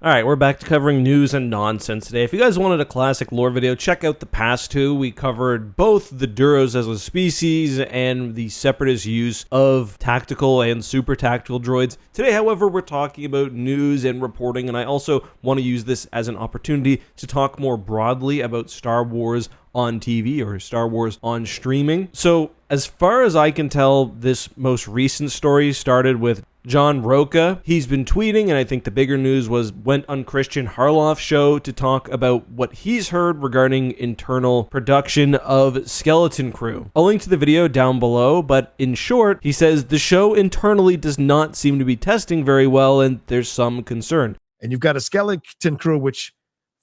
Alright, we're back to covering news and nonsense today. If you guys wanted a classic lore video, check out the past two. We covered both the Duros as a species and the separatist use of tactical and super tactical droids. Today, however, we're talking about news and reporting, and I also want to use this as an opportunity to talk more broadly about Star Wars on TV or Star Wars on streaming. So, as far as I can tell, this most recent story started with John Roca. He's been tweeting, and I think the bigger news went on Christian Harloff's show to talk about what he's heard regarding internal production of Skeleton Crew. I'll link to the video down below, but in short, he says the show internally does not seem to be testing very well, and there's some concern. And you've got a Skeleton Crew, which,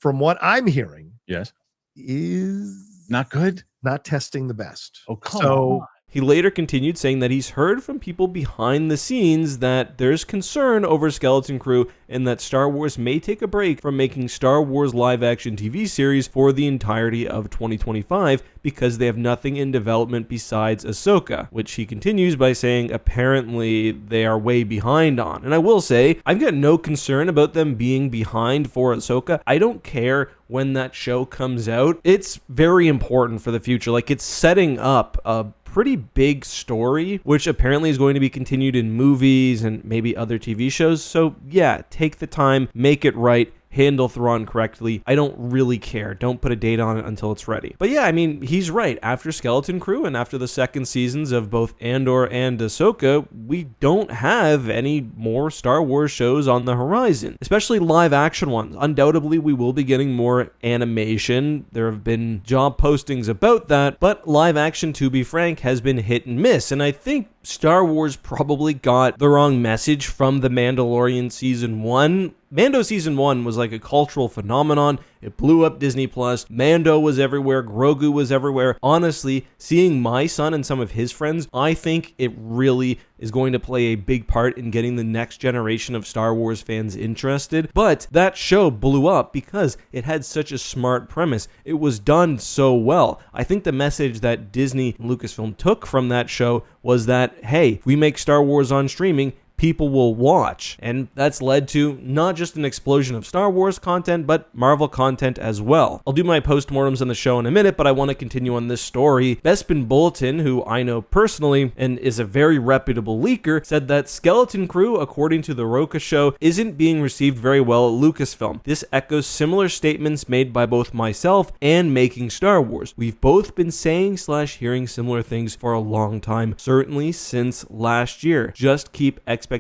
from what I'm hearing, yes, is not good, not testing the best. Oh, come on. He later continued saying that he's heard from people behind the scenes that there's concern over Skeleton Crew and that Star Wars may take a break from making Star Wars live-action TV series for the entirety of 2025 because they have nothing in development besides Ahsoka, which he continues by saying apparently they are way behind on. And I will say, I've got no concern about them being behind for Ahsoka. I don't care when that show comes out. It's very important for the future. Like, it's setting up a pretty big story, which apparently is going to be continued in movies and maybe other TV shows. So yeah, take the time, make it right, handle Thrawn correctly. I don't really care. Don't put a date on it until it's ready. But yeah, I mean, he's right. After Skeleton Crew and after the second seasons of both Andor and Ahsoka, we don't have any more Star Wars shows on the horizon, especially live action ones. Undoubtedly, we will be getting more animation. There have been job postings about that, but live action, to be frank, has been hit and miss. And I think Star Wars probably got the wrong message from The Mandalorian Season 1. Mando Season 1 was like a cultural phenomenon. It blew up Disney+. Mando was everywhere. Grogu was everywhere. Honestly, seeing my son and some of his friends, I think it really is going to play a big part in getting the next generation of Star Wars fans interested. But that show blew up because it had such a smart premise. It was done so well. I think the message that Disney and Lucasfilm took from that show was that, hey, if we make Star Wars on streaming, people will watch. And that's led to not just an explosion of Star Wars content, but Marvel content as well. I'll do my postmortems on the show in a minute, but I want to continue on this story. Bespin Bulletin, who I know personally and is a very reputable leaker, said that Skeleton Crew, according to the Roca show, isn't being received very well at Lucasfilm. This echoes similar statements made by both myself and Making Star Wars. We've both been saying/hearing similar things for a long time, certainly since last year. Just keep expectations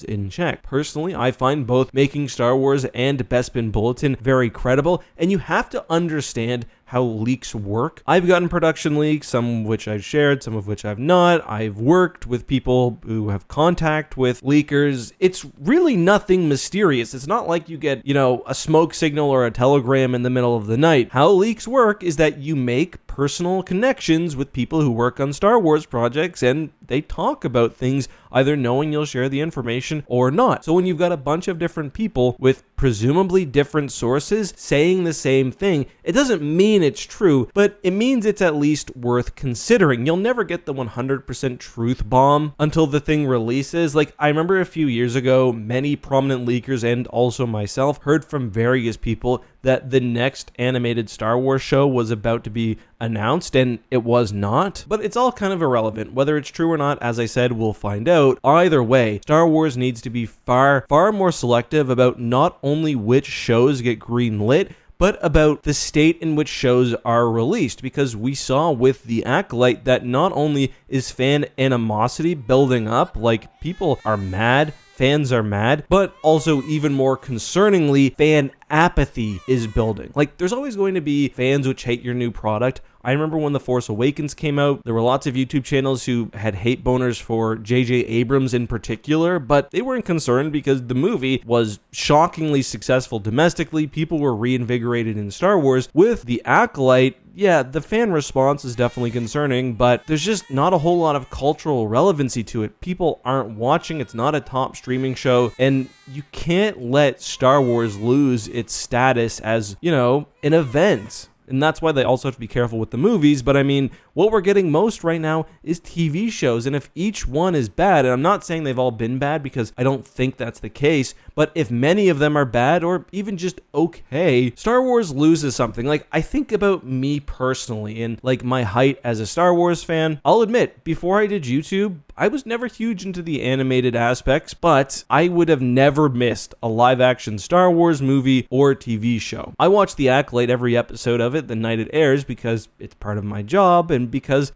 in check. Personally, I find both Making Star Wars and Bespin Bulletin very credible, and you have to understand how leaks work. I've gotten production leaks, some of which I've shared, some of which I've not. I've worked with people who have contact with leakers. It's really nothing mysterious. It's not like you get, a smoke signal or a telegram in the middle of the night. How leaks work is that you make personal connections with people who work on Star Wars projects, and they talk about things either knowing you'll share the information or not. So when you've got a bunch of different people with presumably different sources saying the same thing, it doesn't mean it's true, but it means it's at least worth considering. You'll never get the 100% truth bomb until the thing releases. Like, I remember a few years ago, many prominent leakers and also myself heard from various people that the next animated Star Wars show was about to be announced, and it was not. But it's all kind of irrelevant. Whether it's true or not, as I said, we'll find out. Either way, Star Wars needs to be far more selective about not only which shows get greenlit, but about the state in which shows are released, because we saw with The Acolyte that not only is fan animosity building up, like people are mad, fans are mad, but also even more concerningly, fan apathy is building. Like, there's always going to be fans which hate your new product. I remember when The Force Awakens came out, there were lots of YouTube channels who had hate boners for J.J. Abrams in particular, but they weren't concerned because the movie was shockingly successful domestically. People were reinvigorated in Star Wars. With The Acolyte, yeah, the fan response is definitely concerning, but there's just not a whole lot of cultural relevancy to it. People aren't watching. It's not a top streaming show, and you can't let Star Wars lose its status as, an event. and that's why they also have to be careful with the movies. But I mean, what we're getting most right now is TV shows, and if each one is bad, and I'm not saying they've all been bad because I don't think that's the case, but if many of them are bad or even just okay, Star Wars loses something. Like, I think about me personally and like my height as a Star Wars fan. I'll admit, before I did YouTube, I was never huge into the animated aspects, but I would have never missed a live-action Star Wars movie or TV show. I watch The Acolyte every episode of it the night it airs because it's part of my job and because,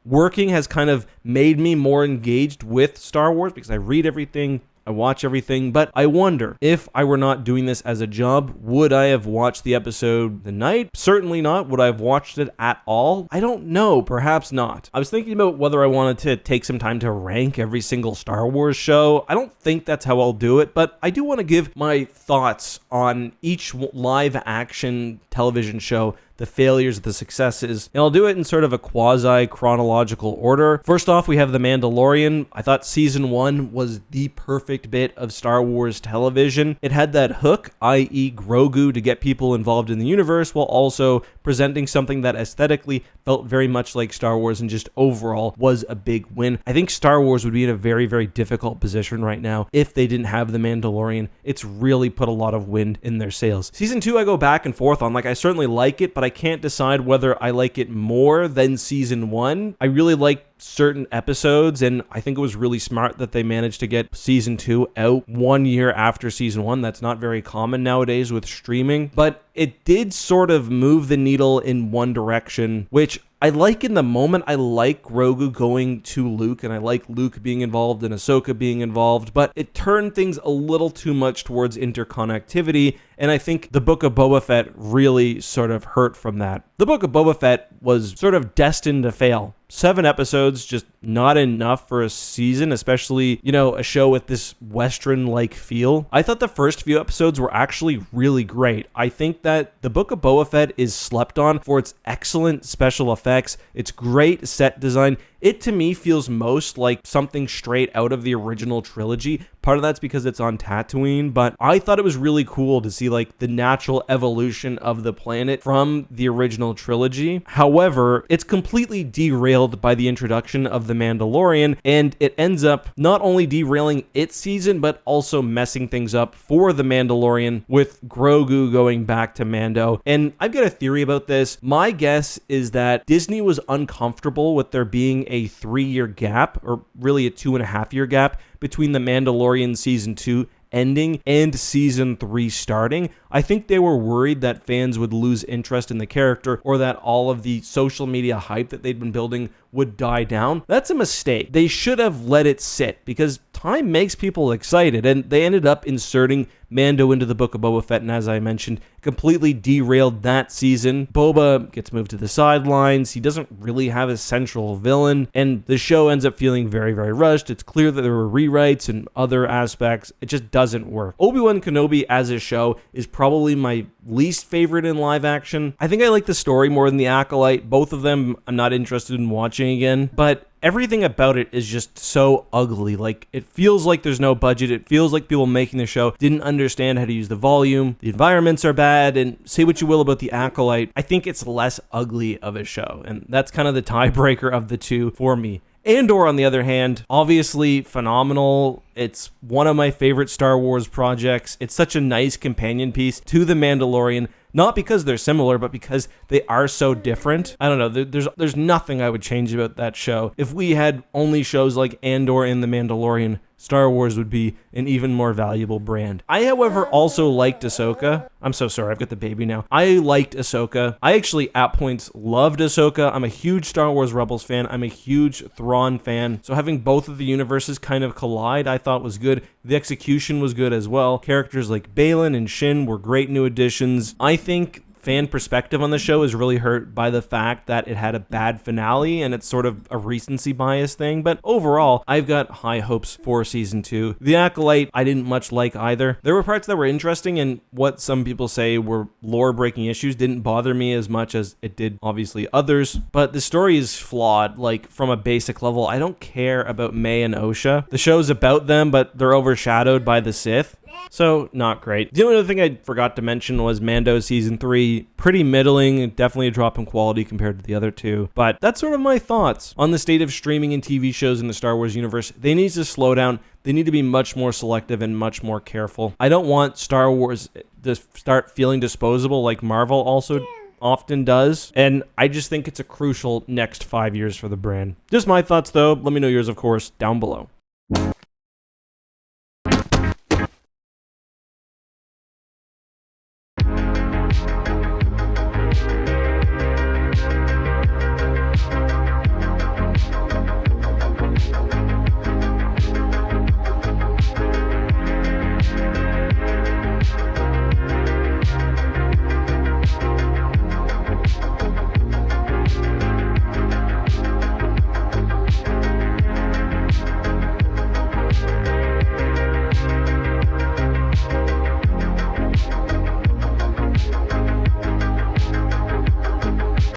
working has kind of made me more engaged with Star Wars because I read everything, I watch everything, but I wonder if I were not doing this as a job, would I have watched the episode the night? Certainly not. Would I have watched it at all? I don't know. Perhaps not. I was thinking about whether I wanted to take some time to rank every single Star Wars show. I don't think that's how I'll do it, but I do want to give my thoughts on each live action television show, the failures, the successes, and I'll do it in sort of a quasi-chronological order. First off, we have The Mandalorian. I thought season 1 was the perfect bit of Star Wars television. It had that hook, i.e. Grogu, to get people involved in the universe, while also presenting something that aesthetically felt very much like Star Wars and just overall was a big win. I think Star Wars would be in a very, very difficult position right now if they didn't have The Mandalorian. It's really put a lot of wind in their sails. Season 2, I go back and forth on. I certainly like it, but I can't decide whether I like it more than season 1. I really like certain episodes, and I think it was really smart that they managed to get season 2 out 1 year after season 1. That's not very common nowadays with streaming, but it did sort of move the needle in one direction, which I like in the moment. I like Grogu going to Luke, and I like Luke being involved and Ahsoka being involved, but it turned things a little too much towards interconnectivity, and I think the Book of Boba Fett really sort of hurt from that. The Book of Boba Fett was sort of destined to fail. 7 episodes, just not enough for a season, especially, a show with this Western-like feel. I thought the first few episodes were actually really great. I think that the Book of Boba Fett is slept on for its excellent special effects, its great set design. It, to me, feels most like something straight out of the original trilogy. Part of that's because it's on Tatooine, but I thought it was really cool to see, the natural evolution of the planet from the original trilogy. However, it's completely derailed by the introduction of The Mandalorian, and it ends up not only derailing its season, but also messing things up for The Mandalorian with Grogu going back to Mando. And I've got a theory about this. My guess is that Disney was uncomfortable with there being a 3-year gap, or really a 2.5-year gap, between The Mandalorian season 2 ending and season 3 starting. I think they were worried that fans would lose interest in the character, or that all of the social media hype that they'd been building would die down. That's a mistake. They should have let it sit, because time makes people excited, and they ended up inserting Mando into the Book of Boba Fett, and as I mentioned, completely derailed that season. Boba gets moved to the sidelines. He doesn't really have a central villain, and the show ends up feeling very, very rushed. It's clear that there were rewrites and other aspects. It just doesn't work. Obi-Wan Kenobi as a show is probably my least favorite in live action. I think I like the story more than The Acolyte. Both of them I'm not interested in watching again, but everything about it is just so ugly. It feels like there's no budget. It feels like people making the show didn't understand how to use the volume. The environments are bad, and say what you will about The Acolyte, I think it's less ugly of a show, and that's kind of the tiebreaker of the two for me. Andor, on the other hand, obviously phenomenal. It's one of my favorite Star Wars projects. It's such a nice companion piece to The Mandalorian, not because they're similar, but because they are so different. I don't know. There's nothing I would change about that show. If we had only shows like Andor and The Mandalorian, Star Wars would be an even more valuable brand. I, however, also liked Ahsoka. I'm so sorry, I've got the baby now. I liked Ahsoka. I actually, at points, loved Ahsoka. I'm a huge Star Wars Rebels fan. I'm a huge Thrawn fan. So having both of the universes kind of collide, I thought was good. The execution was good as well. Characters like Baylan and Shin were great new additions. I think fan perspective on the show is really hurt by the fact that it had a bad finale, and it's sort of a recency bias thing, but overall, I've got high hopes for season 2. The Acolyte, I didn't much like either. There were parts that were interesting, and what some people say were lore-breaking issues didn't bother me as much as it did, obviously, others, but the story is flawed, from a basic level. I don't care about May and Osha. The show's about them, but they're overshadowed by the Sith. So, not great. The only other thing I forgot to mention was Mando Season 3. Pretty middling, definitely a drop in quality compared to the other two. But that's sort of my thoughts on the state of streaming and TV shows in the Star Wars universe. They need to slow down. They need to be much more selective and much more careful. I don't want Star Wars to start feeling disposable like Marvel also often does, and I just think it's a crucial next 5 years for the brand. Just my thoughts, though. Let me know yours, of course, down below.